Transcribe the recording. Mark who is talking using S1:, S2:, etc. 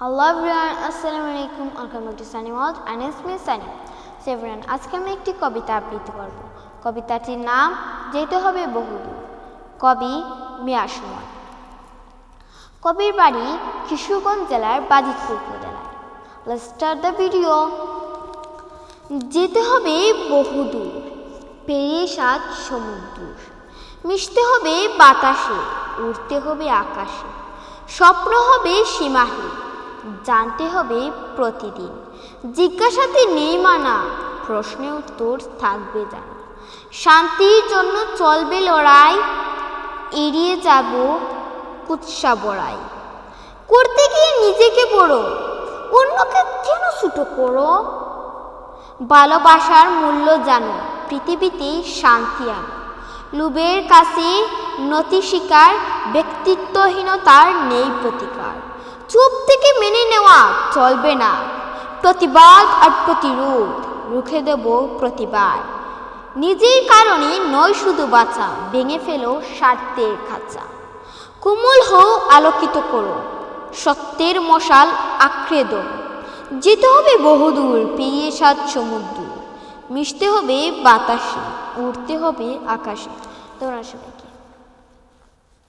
S1: Hello everyone, আসসালামু আলাইকুম। Welcome back to Sunny world and it's me Sunny. So everyone, আজকে আমি একটি কবিতা আবৃত্তি করব। কবিতাটির নাম যেতে হবে বহুদূর। কবি মিয়া সুমন। কবির বাড়ি কিশোরগঞ্জ জেলার বাজিতপুর উপজেলায়। Let's start the video. যেতে হবে বহুদূর, পেরিয়ে ৭ সমুদ্র, মিশতে হবে বাতাসে, উড়তে হবে আকাশে, স্বপ্ন হবে সীমাহীন, জানতে হবে প্রতিদিন। জিজ্ঞাসাতে নেই মানা, প্রশ্নে উত্তর থাকবে জানা। শান্তির জন্য চলবে লড়াই, এড়িয়ে যাব কুৎসা বড়াই। করতে গিয়ে নিজেকে বড়, অন্যকে কেন ছোট করো? ভালোবাসার মূল্য জানো, পৃথিবীতে শান্তি আনো। লোভের কাছে নতি স্বীকার, ব্যক্তিত্বহীনতার নেই প্রতিকার। চুপ থেকে মেনে নেওয়া চলবে না, প্রতিবাদ আর প্রতিরোধ রুখে দেব প্রতিবার। নিজের কারণে নয় শুধু বাঁচা, ভেঙে ফেলো স্বার্থের খাঁচা। কোমল হও, আলোকিত করো, সত্যের মশাল আঁকড়ে দাও। যেতে হবে বহুদূর, পেরিয়ে ৭ সমুদ্র, মিশতে হবে বাতাসে, উড়তে হবে আকাশে। ধন্যবাদ সবাইকে।